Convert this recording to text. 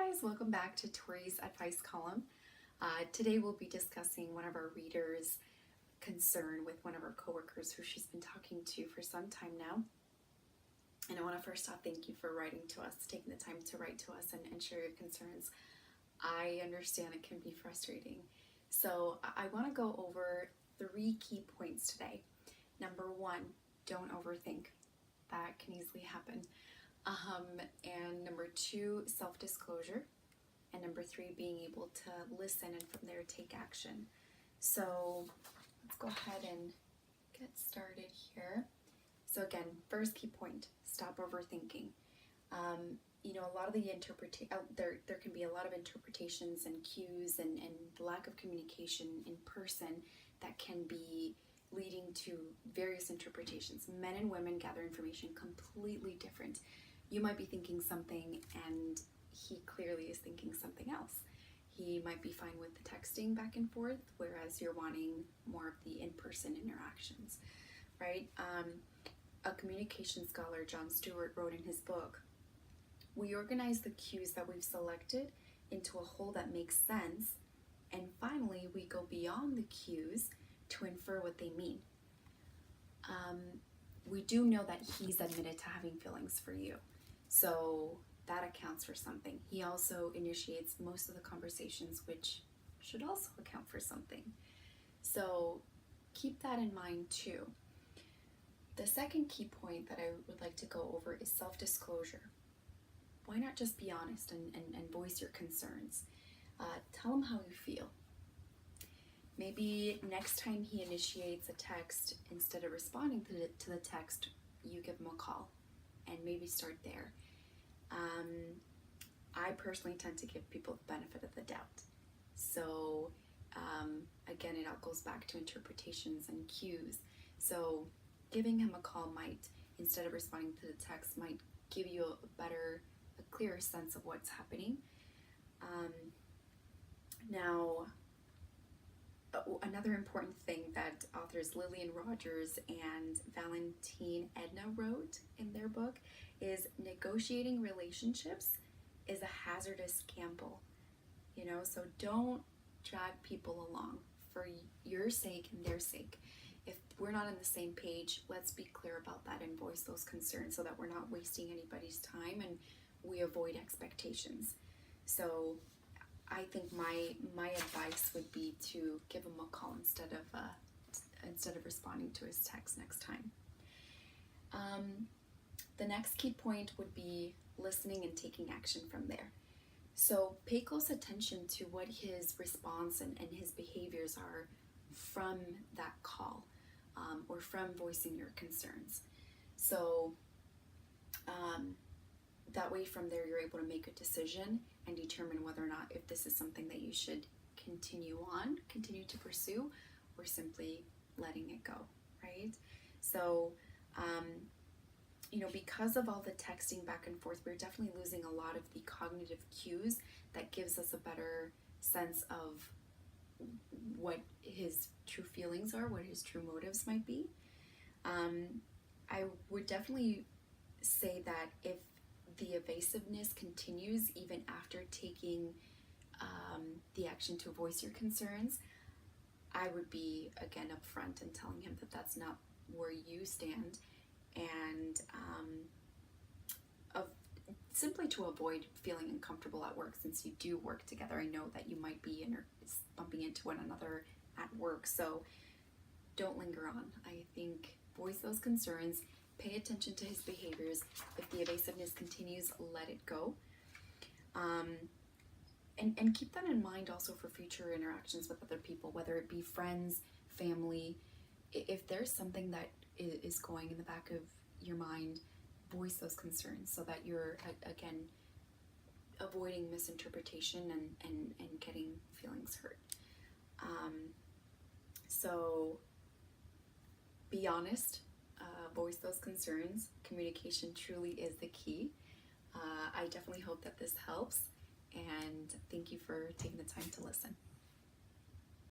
guys, welcome back to Tori's Advice Column. Today we'll be discussing one of our readers' concern with one of our coworkers who she's been talking to for some time now. And I want to first off thank you for writing to us, taking the time to write to us and share your concerns. I understand it can be frustrating. So I want to go over 3 key points today. Number 1, don't overthink. That can easily happen. And number 2, self-disclosure. And number 3, being able to listen and from there take action. So let's go ahead and get started here. So again, first key point, stop overthinking. A lot of the there can be a lot of interpretations and cues and lack of communication in person that can be leading to various interpretations. Men and women gather information completely different. You might be thinking something and he clearly is thinking something else. He might be fine with the texting back and forth, whereas you're wanting more of the in-person interactions, right? A communication scholar, John Stewart, wrote in his book, "We organize the cues that we've selected into a whole that makes sense, and finally we go beyond the cues to infer what they mean." We do know that he's admitted to having feelings for you, so that accounts for something. He also initiates most of the conversations, which should also account for something. So keep that in mind too. The second key point that I would like to go over is self-disclosure. Why not just be honest and voice your concerns? Tell him how you feel. Maybe next time he initiates a text, instead of responding to the text, you give him a call and maybe start there. I personally tend to give people the benefit of the doubt. So again, it all goes back to interpretations and cues. So giving him a call might, instead of responding to the text, might give you a clearer sense of what's happening. Now, another important thing that authors Lillian Rogers and Valentine Edna wrote in their book is negotiating relationships is a hazardous gamble. So don't drag people along for your sake and their sake. If we're not on the same page, let's be clear about that and voice those concerns so that we're not wasting anybody's time and we avoid expectations. So I think my advice would be to give him a call instead of responding to his text next time. The next key point would be listening and taking action from there. So pay close attention to what his response and his behaviors are from that call, or from voicing your concerns. So that way from there you're able to make a decision and determine whether or not if this is something that you should continue to pursue, or simply letting it go, right? So because of all the texting back and forth, we're definitely losing a lot of the cognitive cues that gives us a better sense of what his true feelings are, what his true motives might be. I would definitely say that if the evasiveness continues even after taking the action to voice your concerns, I would be again upfront and telling him that that's not where you stand, and simply to avoid feeling uncomfortable at work, since you do work together. I know that you might be bumping into one another at work, so don't linger on. I think voice those concerns, pay attention to his behaviors. If the evasiveness continues, let it go. And keep that in mind also for future interactions with other people, whether it be friends, family. If there's something that is going in the back of your mind, voice those concerns so that you're, again, avoiding misinterpretation and getting feelings hurt. So be honest, voice those concerns. Communication truly is the key. I definitely hope that this helps, and thank you for taking the time to listen.